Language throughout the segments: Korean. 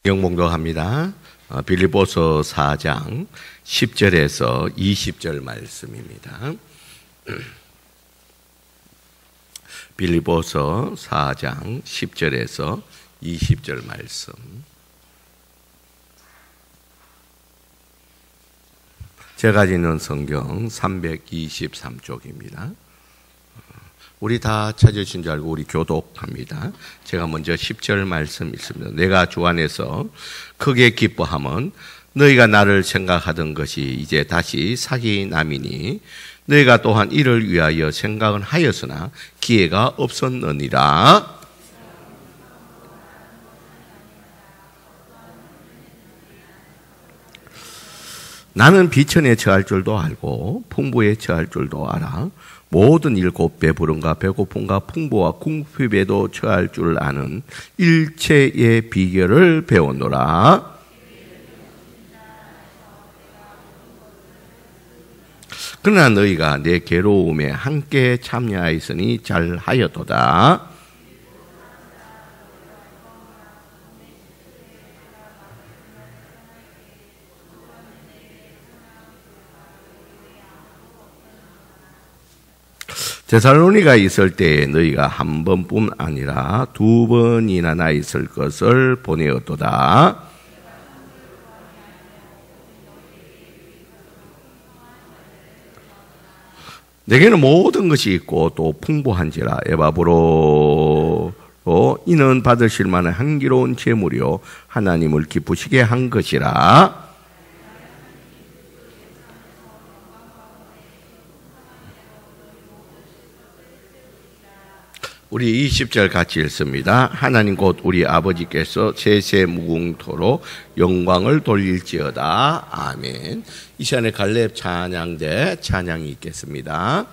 영봉독합니다. 빌립보서 4장 10절에서 20절 말씀입니다. 빌립보서 4장 10절에서 20절 말씀. 제가 가지는 성경 323쪽입니다. 우리 다 찾으신 줄 알고 우리 교독합니다. 제가 먼저 10절 말씀 읽습니다. 내가 주 안에서 크게 기뻐함은 너희가 나를 생각하던 것이 이제 다시 사기남이니 너희가 또한 이를 위하여 생각은 하였으나 기회가 없었느니라. 나는 비천에 처할 줄도 알고 풍부에 처할 줄도 알아. 모든 일 곧 배부름과 배고픔과 풍부와 궁핍에도 처할 줄 아는 일체의 비결을 배웠노라. 그러나 너희가 내 괴로움에 함께 참여하였으니 잘하였도다. 데살로니가 있을 때에 너희가 한 번뿐 아니라 두 번이나 나 있을 것을 보내었도다. 내게는 모든 것이 있고 또 풍부한지라. 에바브로 이는 받으실 만한 향기로운 제물이요 하나님을 기쁘시게 한 것이라. 우리 20절 같이 읽습니다. 하나님 곧 우리 아버지께서 세세 무궁토록 영광을 돌릴지어다. 아멘. 이 시간에 갈렙 찬양대 찬양이 있겠습니다.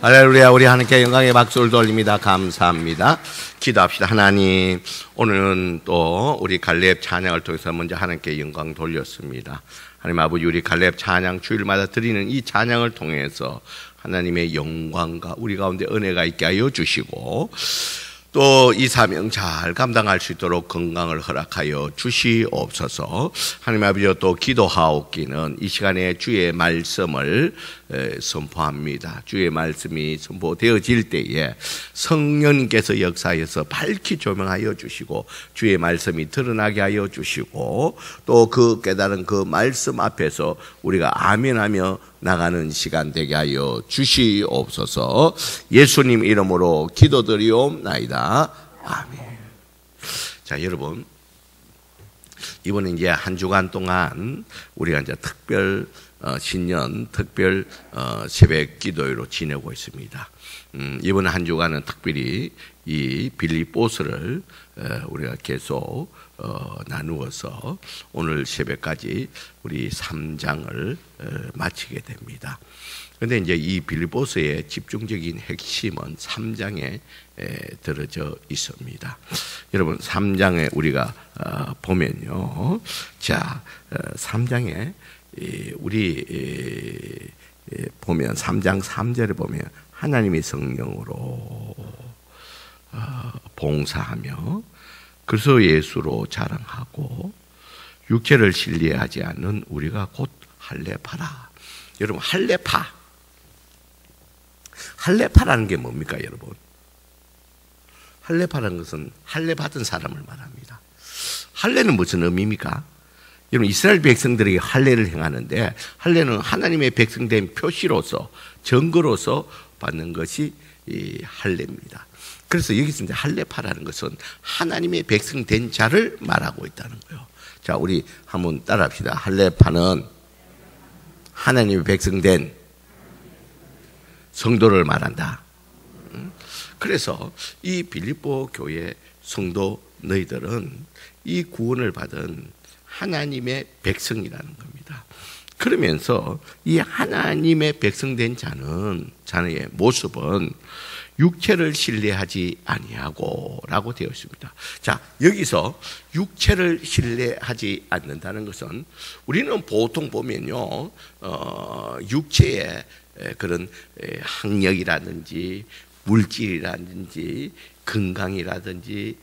할렐루야. 우리 하나님께 영광의 박수를 돌립니다. 감사합니다. 기도합시다. 하나님, 오늘은 또 우리 갈렙 찬양을 통해서 먼저 하나님께 영광 돌렸습니다. 하나님 아버지, 우리 갈렙 찬양 주일마다 드리는 이 찬양을 통해서 하나님의 영광과 우리 가운데 은혜가 있게 하여 주시고, 또 이 사명 잘 감당할 수 있도록 건강을 허락하여 주시옵소서. 하나님 아버지, 또 기도하옵기는 이 시간에 주의 말씀을 선포합니다. 주의 말씀이 선포되어질 때에 성령님께서 역사해서 밝히 조명하여 주시고, 주의 말씀이 드러나게 하여 주시고, 또 그 깨달은 그 말씀 앞에서 우리가 아멘하며 나가는 시간 되게 하여 주시옵소서. 예수님 이름으로 기도드리옵나이다. 아멘. 자, 여러분, 이번에 이제 한 주간 동안 우리가 이제 특별 신년 특별 새벽 기도회로 지내고 있습니다. 이번 한 주간은 특별히 이 빌립보서를 우리가 계속 나누어서 오늘 새벽까지 우리 3장을 마치게 됩니다. 그런데 이제 이 빌립보서의 집중적인 핵심은 3장에 들어져 있습니다. 여러분, 3장에 우리가 보면요, 자, 3장에 우리 보면 3장 3절에 보면 하나님이 성령으로 봉사하며 그리스도 예수로 자랑하고 육체를 신뢰하지 않는 우리가 곧 할례파라. 여러분, 할례파라는 게 뭡니까, 여러분? 할례파라는 것은 할례 받은 사람을 말합니다. 할례는 무슨 의미입니까? 여러분, 이스라엘 백성들에게 할례를 행하는데, 할례는 하나님의 백성된 표시로서, 증거로서 받는 것이 이 할례입니다. 그래서 여기서 이제 할례파라는 것은 하나님의 백성된 자를 말하고 있다는 거예요. 자, 우리 한번 따라합시다. 할례파는 하나님의 백성된 성도를 말한다. 그래서 이 빌립보 교회 성도 너희들은 이 구원을 받은 하나님의 백성이라는 겁니다. 그러면서 이 하나님의 백성된 자의 모습은 육체를 신뢰하지 아니하고 라고 되어 있습니다. 자, 여기서 육체를 신뢰하지 않는다는 것은 우리는 보통 보면요, 육체의 그런 학력이라든지 물질이라든지 건강이라든지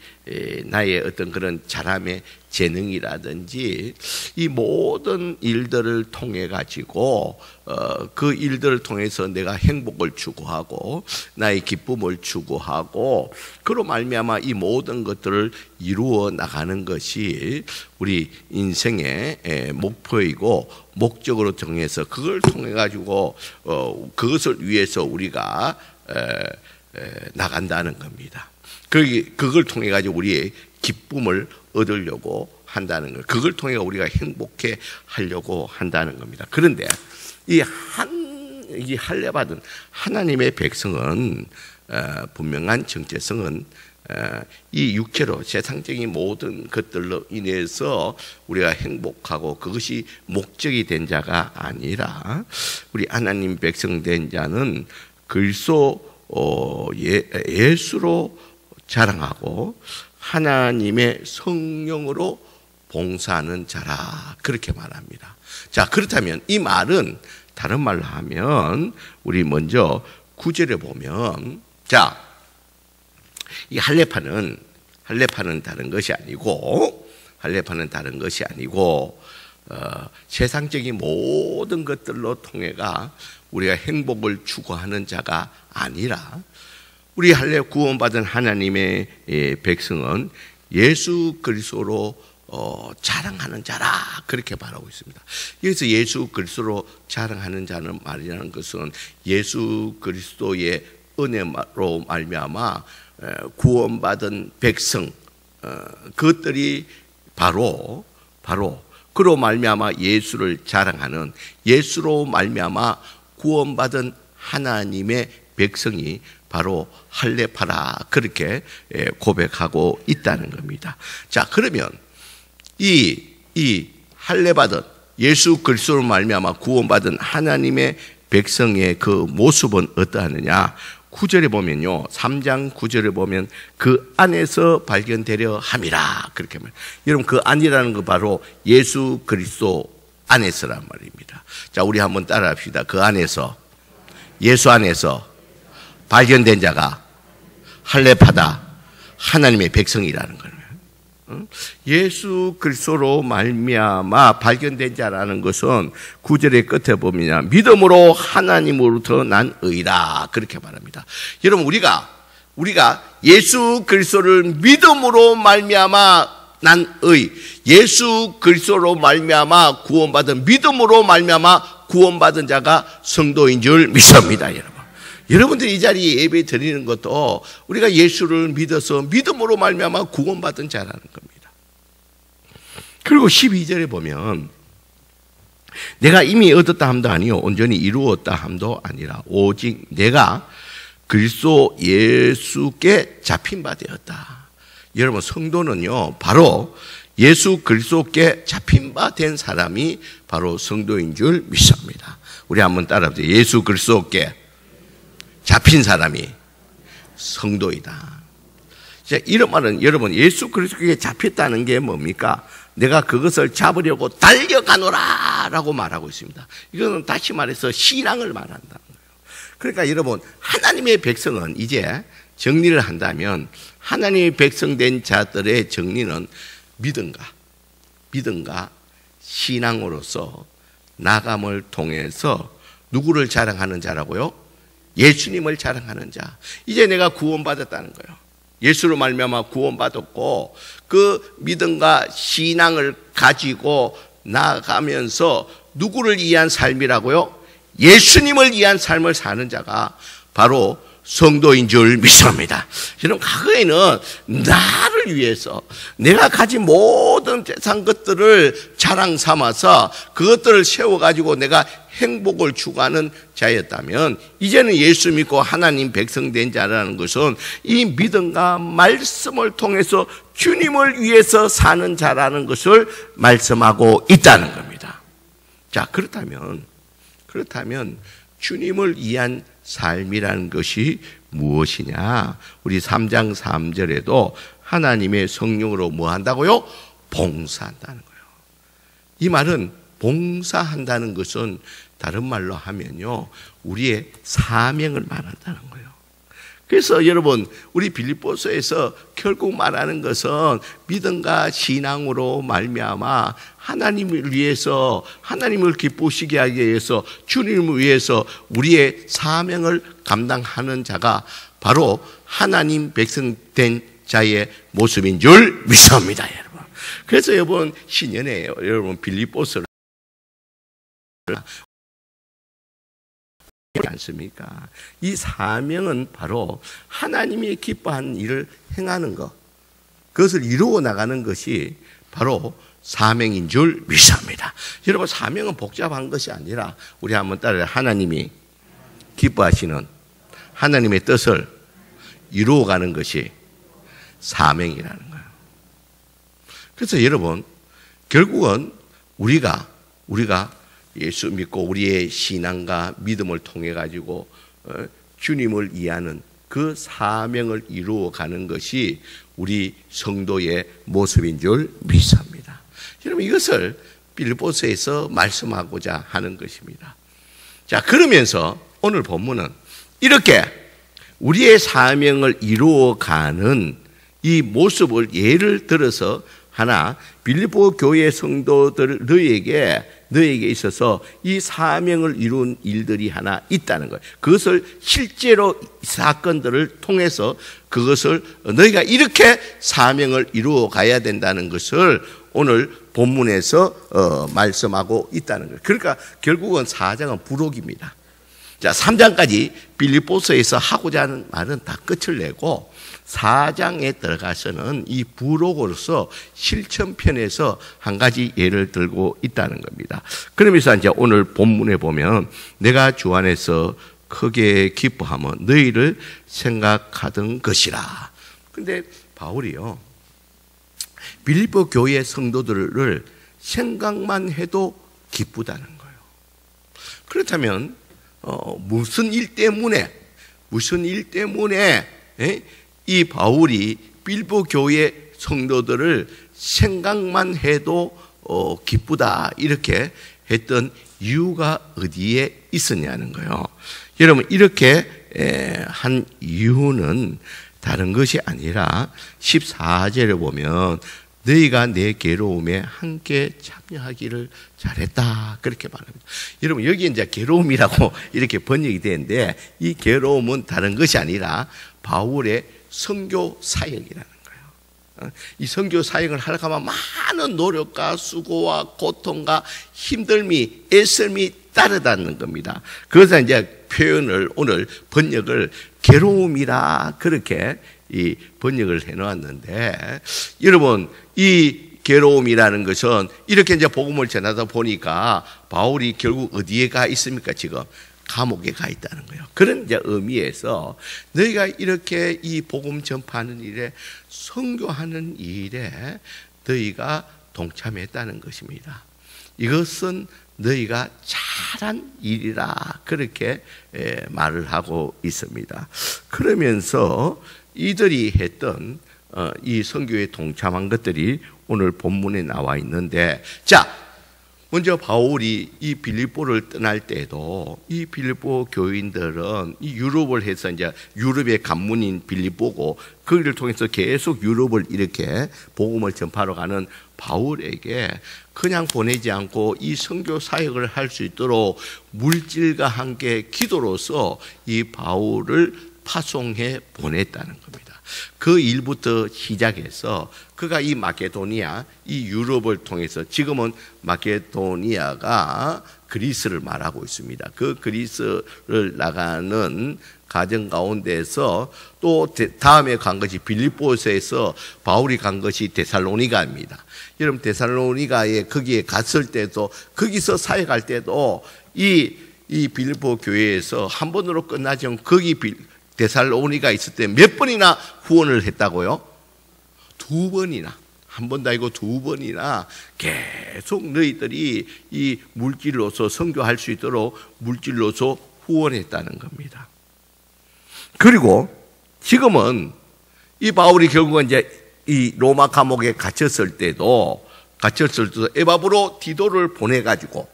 나의 어떤 그런 자람의 재능이라든지 이 모든 일들을 통해 가지고 그 일들을 통해서 내가 행복을 추구하고 나의 기쁨을 추구하고 그로 말미암아 이 모든 것들을 이루어 나가는 것이 우리 인생의 목표이고 목적으로 정해서 그걸 통해 가지고 그것을 위해서 우리가 나간다는 겁니다. 그걸 통해 가지고 우리의 기쁨을 얻으려고 한다는 거예요. 그걸 통해 우리가 행복해 하려고 한다는 겁니다. 그런데 이 할례받은 하나님의 백성은 분명한 정체성은 이 육체로 세상적인 모든 것들로 인해서 우리가 행복하고 그것이 목적이 된 자가 아니라 우리 하나님 백성 된 자는 그리스도 예수로 자랑하고 하나님의 성령으로 봉사하는 자라 그렇게 말합니다. 자, 그렇다면 이 말은 다른 말로 하면 우리 먼저 9절에 보면 자, 이 할례파는 다른 것이 아니고 세상적인 모든 것들로 통해가 우리가 행복을 추구하는 자가 아니라 우리 할례 구원받은 하나님의 백성은 예수 그리스도로 자랑하는 자라 그렇게 말하고 있습니다. 여기서 예수 그리스도로 자랑하는 자는 말이라는 것은 예수 그리스도의 은혜로 말미암아 구원받은 백성 그것들이 바로 그로 말미암아 예수를 자랑하는 예수로 말미암아 구원받은 하나님의 백성이 바로 할례파라 그렇게 고백하고 있다는 겁니다. 자, 그러면 이 할례받은 예수 그리스도로 말미암아 구원받은 하나님의 백성의 그 모습은 어떠하느냐? 9절에 보면요, 3장 9절에 보면 그 안에서 발견되려 함이라 그렇게 말해요. 여러분, 그 안이라는 거 바로 예수 그리스도 안에서란 말입니다. 자, 우리 한번 따라합시다. 그 안에서, 예수 안에서 발견된 자가 할례받아 하나님의 백성이라는 거예요. 예수 그리스도로 말미암아 발견된 자라는 것은 9절의 끝에 보면 믿음으로 하나님으로부터 난 의라 그렇게 말합니다. 여러분, 우리가 예수 그리스도를 믿음으로 말미암아 난 의, 예수 그리스도로 말미암아 구원받은, 믿음으로 말미암아 구원받은 자가 성도인 줄 믿습니다. 여러분들이 이 자리에 예배 드리는 것도 우리가 예수를 믿어서 믿음으로 말미암아 구원받은 자라는 겁니다. 그리고 12절에 보면 내가 이미 얻었다 함도 아니요 온전히 이루었다 함도 아니라 오직 내가 그리스도 예수께 잡힌 바 되었다. 여러분, 성도는요 바로 예수 그리스도께 잡힌 바 된 사람이 바로 성도인 줄 믿습니다. 우리 한번 따라해보세요. 예수 그리스도께 잡힌 사람이 성도이다. 이런 말은 여러분, 예수 그리스도께 잡혔다는 게 뭡니까? 내가 그것을 잡으려고 달려가노라 라고 말하고 있습니다. 이거는 다시 말해서 신앙을 말한다는 거예요. 그러니까 여러분, 하나님의 백성은 이제 정리를 한다면 하나님의 백성된 자들의 정리는 믿음과 신앙으로서 나감을 통해서 누구를 자랑하는 자라고요? 예수님을 자랑하는 자. 이제 내가 구원받았다는 거예요. 예수로 말미암아 구원받았고 그 믿음과 신앙을 가지고 나아가면서 누구를 위한 삶이라고요? 예수님을 위한 삶을 사는 자가 바로 성도인 줄 믿습니다. 여러분, 과거에는 나를 위해서 내가 가진 모든 세상 것들을 자랑 삼아서 그것들을 세워가지고 내가 행복을 추구하는 자였다면 이제는 예수 믿고 하나님 백성된 자라는 것은 이 믿음과 말씀을 통해서 주님을 위해서 사는 자라는 것을 말씀하고 있다는 겁니다. 자, 그렇다면 주님을 위한 삶이라는 것이 무엇이냐? 우리 3장 3절에도 하나님의 성령으로 뭐 한다고요? 봉사한다는 거예요. 이 말은 봉사한다는 것은 다른 말로 하면요, 우리의 사명을 말한다는 거예요. 그래서 여러분, 우리 빌립보서에서 결국 말하는 것은 믿음과 신앙으로 말미암아 하나님을 위해서, 하나님을 기쁘시게 하기 위해서, 주님을 위해서 우리의 사명을 감당하는 자가 바로 하나님 백성된 자의 모습인 줄 믿습니다, 여러분. 그래서 여러분, 신년에 여러분 빌립보서를 않습니까? 이 사명은 바로 하나님이 기뻐하는 일을 행하는 것, 그것을 이루어 나가는 것이 바로 사명인 줄 믿습니다. 여러분, 사명은 복잡한 것이 아니라 우리 한번 따라해. 하나님이 기뻐하시는 하나님의 뜻을 이루어가는 것이 사명이라는 거예요. 그래서 여러분, 결국은 우리가 예수 믿고 우리의 신앙과 믿음을 통해 가지고 주님을 이해하는 그 사명을 이루어가는 것이 우리 성도의 모습인 줄 믿습니다. 여러분, 이것을 빌립보서에서 말씀하고자 하는 것입니다. 자, 그러면서 오늘 본문은 이렇게 우리의 사명을 이루어가는 이 모습을 예를 들어서 하나, 빌립보 교회 성도들 너에게 있어서 이 사명을 이룬 일들이 하나 있다는 거예요. 그것을 실제로 사건들을 통해서 그것을 너희가 이렇게 사명을 이루어 가야 된다는 것을 오늘 본문에서 말씀하고 있다는 거예요. 그러니까 결국은 4장은 부록입니다. 자, 3장까지 빌립보서에서 하고자 하는 말은 다 끝을 내고 4장에 들어가서는 이 부록으로서 실천편에서 한 가지 예를 들고 있다는 겁니다. 그러면서 이제 오늘 본문에 보면 내가 주 안에서 크게 기뻐하면 너희를 생각하던 것이라. 근데 바울이요, 빌립보 교회 성도들을 생각만 해도 기쁘다는 거예요. 그렇다면 무슨 일 때문에 이 바울이 빌보 교회 성도들을 생각만 해도 기쁘다 이렇게 했던 이유가 어디에 있었냐는 거예요. 여러분, 이렇게 한 이유는 다른 것이 아니라 14절에 보면 너희가 내 괴로움에 함께 참여하기를 잘했다 그렇게 말합니다. 여러분, 여기 이제 괴로움이라고 이렇게 번역이 되는데 이 괴로움은 다른 것이 아니라 바울의 선교 사역이라는 거예요. 이 선교 사역을 하려고 하면 많은 노력과 수고와 고통과 힘듦이 애씀이 따르다는 겁니다. 그래서 이제 표현을 오늘 번역을 괴로움이라 그렇게 이 번역을 해놓았는데, 여러분, 이 괴로움이라는 것은 이렇게 이제 복음을 전하다 보니까 바울이 결국 어디에 가 있습니까? 지금 감옥에 가 있다는 거예요. 그런 이제 의미에서 너희가 이렇게 이 복음 전파하는 일에, 선교하는 일에 너희가 동참했다는 것입니다. 이것은 너희가 잘한 일이라 그렇게 말을 하고 있습니다. 그러면서 이들이 했던 이 선교에 동참한 것들이 오늘 본문에 나와 있는데, 자, 먼저 바울이 이 빌립보를 떠날 때도 이 빌립보 교인들은 이 유럽을 해서 이제 유럽의 관문인 빌립보고 거기를 통해서 계속 유럽을 이렇게 복음을 전파하러 가는 바울에게 그냥 보내지 않고 이 선교 사역을 할 수 있도록 물질과 함께 기도로서 이 바울을 파송해 보냈다는 겁니다. 그 일부터 시작해서 그가 이 마케도니아, 이 유럽을 통해서, 지금은 마케도니아가 그리스를 말하고 있습니다. 그 그리스를 나가는 과정 가운데서 또 다음에 간 것이 빌립보에서 바울이 간 것이 데살로니가입니다. 여러분, 데살로니가에 거기에 갔을 때도, 거기서 사역할 때도 이 빌립보 교회에서 한 번으로 끝나지 않고 거기 데살로니가 있을 때 몇 번이나 후원을 했다고요? 2번이나. 한 번도 아니고 2번이나 계속 너희들이 이 물질로서 선교할 수 있도록 물질로서 후원했다는 겁니다. 그리고 지금은 이 바울이 결국은 이제 이 로마 감옥에 갇혔을 때도 에바브로 디도를 보내가지고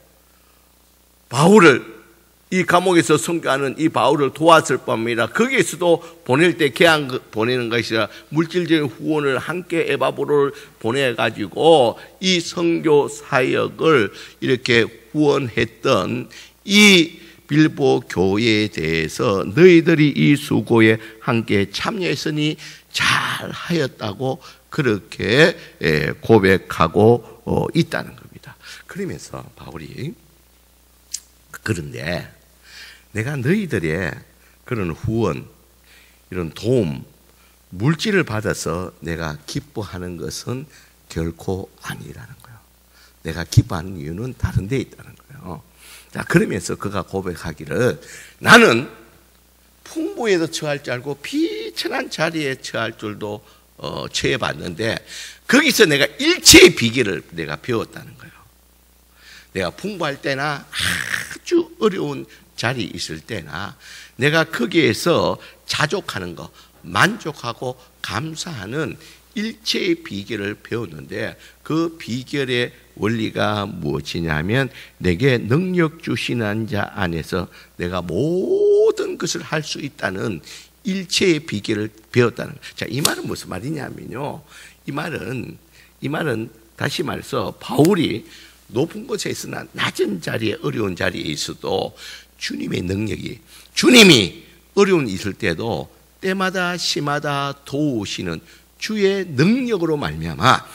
바울을, 이 감옥에서 선교하는 이 바울을 도왔을 뿐입니다. 거기에서도 보낼 때 그냥 보내는 것이 아니라 물질적인 후원을 함께 에바브로를 보내가지고 이 선교 사역을 이렇게 후원했던 이 빌보 교회에 대해서 너희들이 이 수고에 함께 참여했으니 잘하였다고 그렇게 고백하고 있다는 겁니다. 그러면서 바울이, 그런데 내가 너희들의 그런 후원, 이런 도움, 물질을 받아서 내가 기뻐하는 것은 결코 아니라는 거예요. 내가 기뻐하는 이유는 다른 데 있다는 거예요. 자, 그러면서 그가 고백하기를, 나는 풍부에도 처할 줄 알고 비천한 자리에 처할 줄도 처해봤는데 거기서 내가 일체의 비결을 내가 배웠다는 거예요. 내가 풍부할 때나 아주 어려운 자리에 있을 때나 내가 거기에서 자족하는 거, 만족하고 감사하는 일체의 비결을 배웠는데, 그 비결의 원리가 무엇이냐면 내게 능력 주시는 자 안에서 내가 모든 것을 할 수 있다는 일체의 비결을 배웠다는 거예요. 자, 이 말은 무슨 말이냐면요, 이 말은 다시 말해서 바울이 높은 곳에 있으나 낮은 자리에, 어려운 자리에 있어도 주님의 능력이, 주님이 어려운 있을 때도 때마다 시마다 도우시는 주의 능력으로 말미암아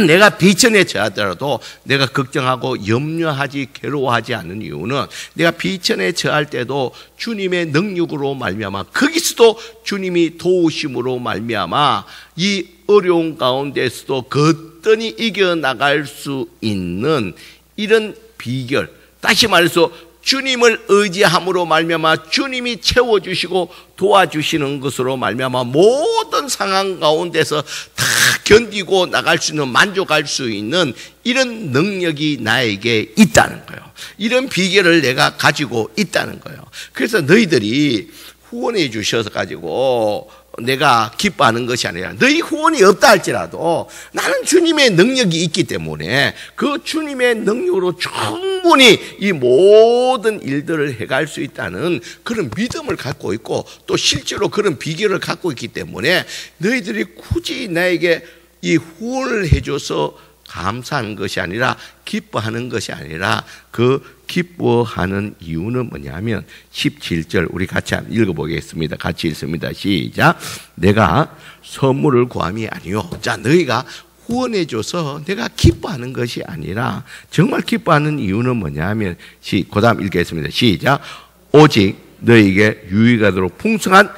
내가 비천에 처하더라도 내가 걱정하고 염려하지, 괴로워하지 않는 이유는 내가 비천에 처할 때도 주님의 능력으로 말미암아, 거기서도 주님이 도우심으로 말미암아 이 어려운 가운데서도 거뜬히 이겨나갈 수 있는 이런 비결, 다시 말해서 주님을 의지함으로 말미암아 주님이 채워주시고 도와주시는 것으로 말미암아 모든 상황 가운데서 다 견디고 나갈 수 있는, 만족할 수 있는 이런 능력이 나에게 있다는 거예요. 이런 비결을 내가 가지고 있다는 거예요. 그래서 너희들이 후원해 주셔서 가지고 내가 기뻐하는 것이 아니라, 너희 후원이 없다 할지라도 나는 주님의 능력이 있기 때문에 그 주님의 능력으로 충분히 이 모든 일들을 해갈 수 있다는 그런 믿음을 갖고 있고, 또 실제로 그런 비결을 갖고 있기 때문에 너희들이 굳이 나에게 이 후원을 해줘서 감사하는 것이 아니라, 기뻐하는 것이 아니라, 그 기뻐하는 이유는 뭐냐면 17절 우리 같이 한번 읽어보겠습니다. 같이 읽습니다. 시작. 내가 선물을 구함이 아니요. 자, 너희가 후원해줘서 내가 기뻐하는 것이 아니라, 정말 기뻐하는 이유는 뭐냐면, 그 다음 읽겠습니다. 시작. 오직 너희에게 유익하도록 풍성한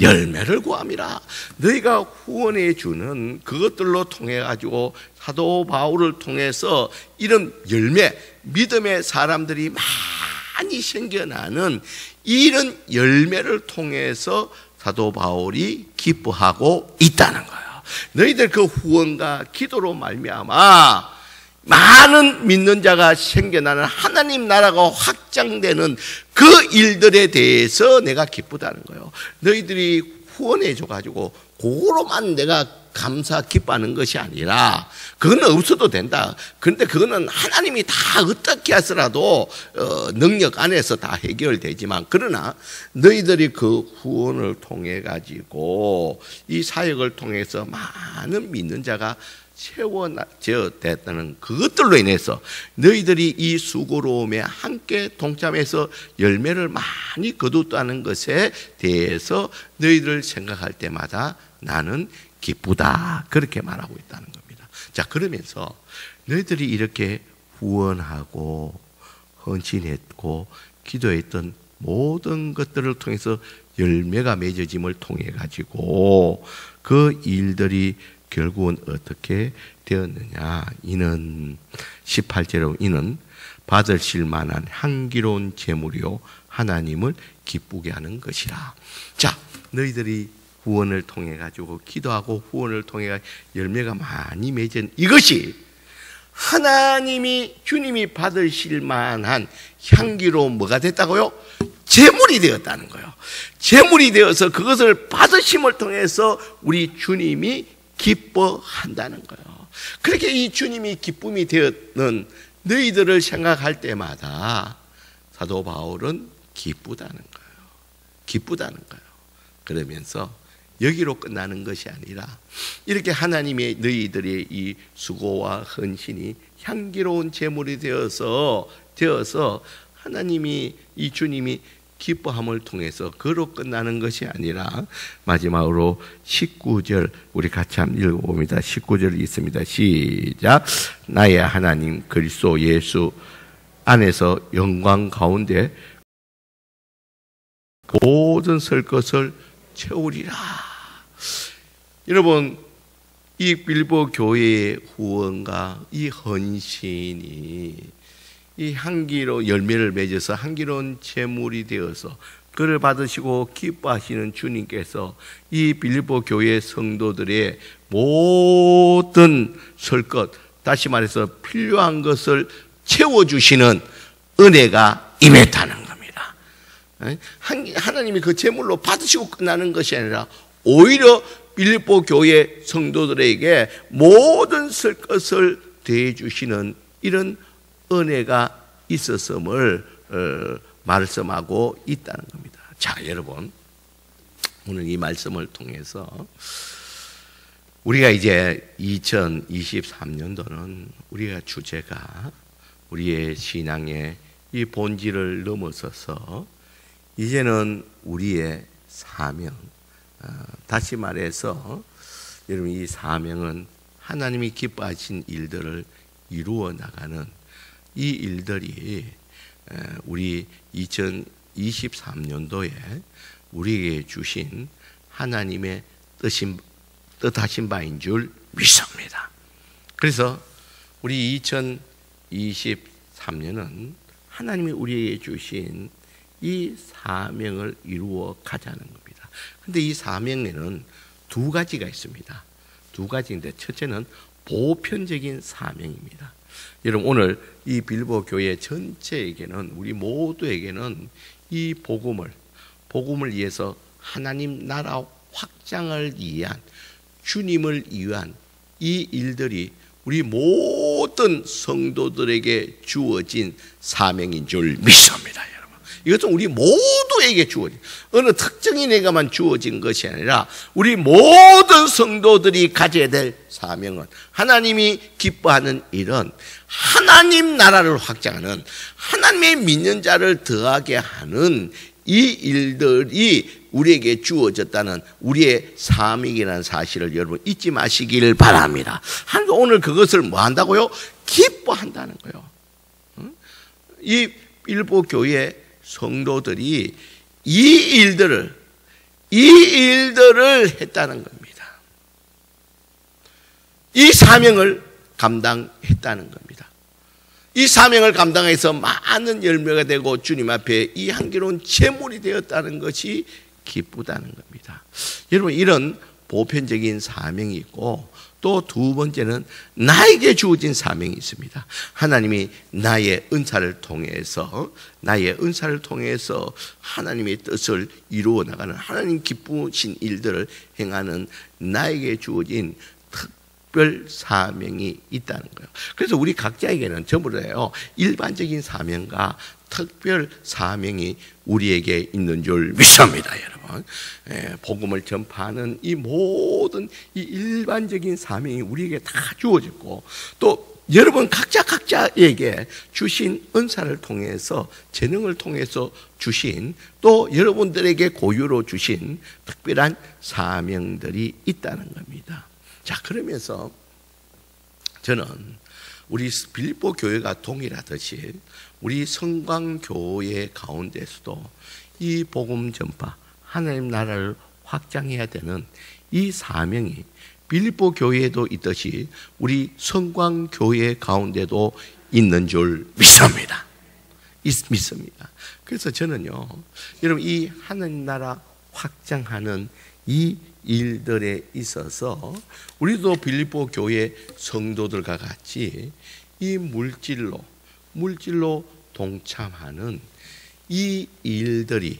열매를 구함이라. 너희가 후원해 주는 그것들로 통해 가지고 사도 바울을 통해서 이런 열매, 믿음의 사람들이 많이 생겨나는 이런 열매를 통해서 사도 바울이 기뻐하고 있다는 거예요. 너희들 그 후원과 기도로 말미암아 많은 믿는 자가 생겨나는 하나님 나라가 확장되는 그 일들에 대해서 내가 기쁘다는 거예요. 너희들이 후원해 줘가지고 그거로만 내가 감사 기뻐하는 것이 아니라, 그거는 없어도 된다. 그런데 그거는 하나님이 다 어떻게 하더라도 능력 안에서 다 해결되지만, 그러나 너희들이 그 후원을 통해 가지고 이 사역을 통해서 많은 믿는 자가 채워졌다는 그것들로 인해서 너희들이 이 수고로움에 함께 동참해서 열매를 많이 거뒀다는 것에 대해서 너희들 생각할 때마다 나는 기쁘다, 그렇게 말하고 있다는 겁니다. 자, 그러면서 너희들이 이렇게 후원하고 헌신했고 기도했던 모든 것들을 통해서 열매가 맺어짐을 통해 가지고 그 일들이 결국은 어떻게 되었느냐. 이는 18절로 이는 받으실 만한 향기로운 제물이요 하나님을 기쁘게 하는 것이라. 자, 너희들이 후원을 통해 가지고 기도하고 후원을 통해 열매가 많이 맺은 이것이 하나님이 주님이 받으실 만한 향기로운 뭐가 됐다고요? 제물이 되었다는 거예요. 제물이 되어서 그것을 받으심을 통해서 우리 주님이 기뻐한다는 거예요. 그렇게 이 주님이 기쁨이 되었는 너희들을 생각할 때마다 사도 바울은 기쁘다는 거예요. 기쁘다는 거예요. 그러면서 여기로 끝나는 것이 아니라 이렇게 하나님의 너희들의 이 수고와 헌신이 향기로운 제물이 되어서 하나님이 이 주님이 기뻐함을 통해서 그로 끝나는 것이 아니라 마지막으로 19절 우리 같이 한번 읽어봅니다. 19절 있습니다. 시작. 나의 하나님 그리스도 예수 안에서 영광 가운데 모든 설 것을 채우리라. 여러분, 이 빌보 교회의 후원과 이 헌신이 이 향기로 열매를 맺어서 향기로운 제물이 되어서 그를 받으시고 기뻐하시는 주님께서 이 빌립보 교회 성도들의 모든 설 것, 다시 말해서 필요한 것을 채워주시는 은혜가 임했다는 겁니다. 하나님이 그 제물로 받으시고 끝나는 것이 아니라 오히려 빌립보 교회 성도들에게 모든 설 것을 대해주시는 이런 은혜가 있었음을 말씀하고 있다는 겁니다. 자, 여러분, 오늘 이 말씀을 통해서 우리가 이제 2023년도는 우리가 주제가 우리의 신앙의 이 본질을 넘어서서 이제는 우리의 사명, 다시 말해서 여러분 이 사명은 하나님이 기뻐하신 일들을 이루어 나가는 이 일들이 우리 2023년도에 우리에게 주신 하나님의 뜻하신 바인 줄 믿습니다. 그래서 우리 2023년은 하나님이 우리에게 주신 이 사명을 이루어 가자는 겁니다. 근데 이 사명에는 두 가지가 있습니다. 두 가지인데 첫째는 보편적인 사명입니다. 여러분 오늘 이 빌보 교회 전체에게는 우리 모두에게는 이 복음을 위해서 하나님 나라 확장을 위한 주님을 위한 이 일들이 우리 모든 성도들에게 주어진 사명인 줄 믿습니다. 여러분 이것은 우리 모두에게 주어진 어느 특정인에게만 주어진 것이 아니라 우리 모든 성도들이 가져야 될 사명은 하나님이 기뻐하는 일은 하나님 나라를 확장하는 하나님의 믿는 자를 더하게 하는 이 일들이 우리에게 주어졌다는 우리의 사명이라는 사실을 여러분 잊지 마시길 바랍니다. 하나님 오늘 그것을 뭐 한다고요? 기뻐한다는 거예요. 이 빌보 교회 성도들이 이 일들을 했다는 겁니다. 이 사명을 감당했다는 겁니다. 이 사명을 감당해서 많은 열매가 되고 주님 앞에 이 향기로운 제물이 되었다는 것이 기쁘다는 겁니다. 여러분 이런 보편적인 사명이 있고 또 두 번째는 나에게 주어진 사명이 있습니다. 하나님이 나의 은사를 통해서 하나님의 뜻을 이루어 나가는 하나님 기쁘신 일들을 행하는 나에게 주어진 특별 사명이 있다는 거예요. 그래서 우리 각자에게는 전부 다요 일반적인 사명과 특별 사명이 우리에게 있는 줄 믿습니다, 여러분. 복음을 전파하는 이 모든 이 일반적인 사명이 우리에게 다 주어졌고 또 여러분 각자에게 주신 은사를 통해서 재능을 통해서 주신 또 여러분들에게 고유로 주신 특별한 사명들이 있다는 겁니다. 자, 그러면서 저는 우리 빌보 교회가 동일하듯이 우리 성광교회 가운데서도 이 복음 전파, 하나님 나라를 확장해야 되는 이 사명이 빌보 교회에도 있듯이 우리 성광교회 가운데도 있는 줄 믿습니다. 믿습니다. 그래서 저는요, 여러분 이 하나님 나라 확장하는 이 일들에 있어서 우리도 빌립보 교회 성도들과 같이 이 물질로 동참하는 이 일들이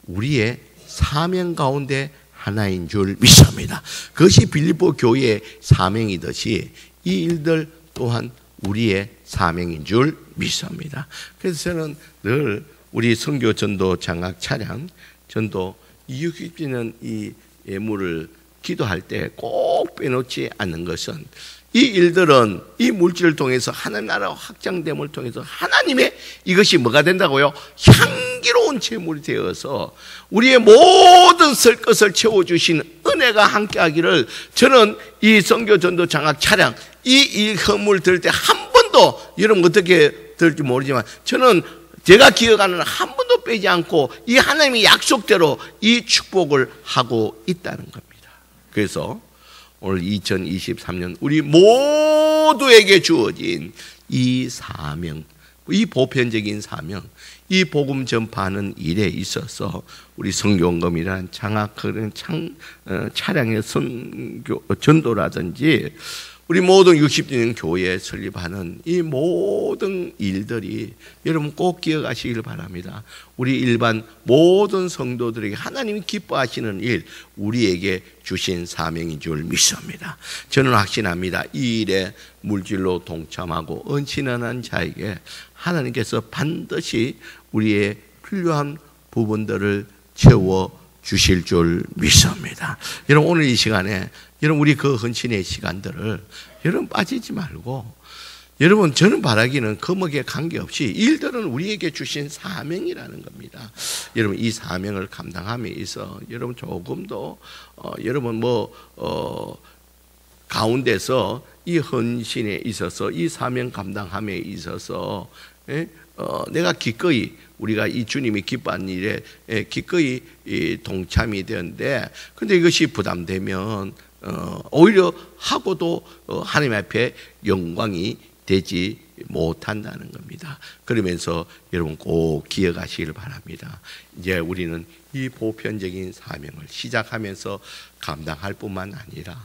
우리의 사명 가운데 하나인 줄 믿습니다. 그것이 빌립보 교회의 사명이듯이 이 일들 또한 우리의 사명인 줄 믿습니다. 그래서 저는 늘 우리 선교 전도 장학 차량 전도 60주년 이 예물을 기도할 때 꼭 빼놓지 않는 것은 이 일들은 이 물질을 통해서 하나님 나라 확장됨을 통해서 하나님의 이것이 뭐가 된다고요? 향기로운 제물이 되어서 우리의 모든 쓸 것을 채워주신 은혜가 함께하기를 저는 이 선교 전도 장학 차량 이 헌물 들 때 한 번도 여러분 어떻게 들을지 모르지만 저는 제가 기억하는 한 번도 빼지 않고 이 하나님의 약속대로 이 축복을 하고 있다는 겁니다. 그래서 오늘 2023년 우리 모두에게 주어진 이 사명, 이 보편적인 사명, 이 복음 전파하는 일에 있어서 우리 성경검이란 장학하는 차량의 전도라든지 우리 모든 60주년 교회 설립하는 이 모든 일들이 여러분 꼭 기억하시길 바랍니다. 우리 일반 모든 성도들에게 하나님이 기뻐하시는 일, 우리에게 주신 사명인 줄 믿습니다. 저는 확신합니다. 이 일에 물질로 동참하고 헌신하는 자에게 하나님께서 반드시 우리의 필요한 부분들을 채워 주실 줄 믿습니다. 여러분 오늘 이 시간에 여러분 우리 그 헌신의 시간들을 여러분 빠지지 말고 여러분 저는 바라기는 금액에 관계없이 일들은 우리에게 주신 사명이라는 겁니다. 여러분 이 사명을 감당함에 있어 여러분 조금 더 여러분 가운데서 이 헌신에 있어서 이 사명 감당함에 있어서 내가 기꺼이 우리가 이 주님이 기뻐하는 일에 기꺼이 동참이 되는데 근데 이것이 부담되면 오히려 하고도 하나님 앞에 영광이 되지 못한다는 겁니다. 그러면서 여러분 꼭 기억하시길 바랍니다. 이제 우리는 이 보편적인 사명을 시작하면서 감당할 뿐만 아니라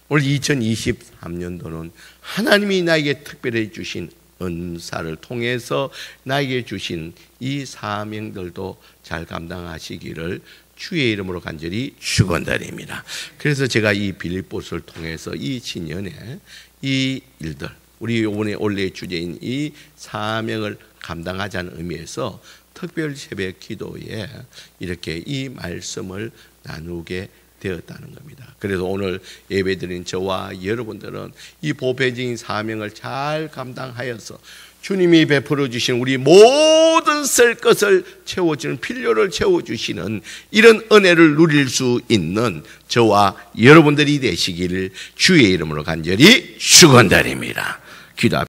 오늘 2023년도는 하나님이 나에게 특별히 주신 은사를 통해서 나에게 주신 이 사명들도 잘 감당하시기를 주의 이름으로 간절히 축원드립니다. 그래서 제가 이 빌립보서를 통해서 이 진년에 이 일들, 우리 이번에 원래 주제인 이 사명을 감당하자는 의미에서 특별 새벽 기도에 이렇게 이 말씀을 나누게 되었다는 겁니다. 그래서 오늘 예배드린 저와 여러분들은 이 보편적인 사명을 잘 감당하여서 주님이 베풀어 주신 우리 모든 쓸 것을 채워주는 필요를 채워주시는 이런 은혜를 누릴 수 있는 저와 여러분들이 되시기를 주의 이름으로 간절히 축원드립니다. 기도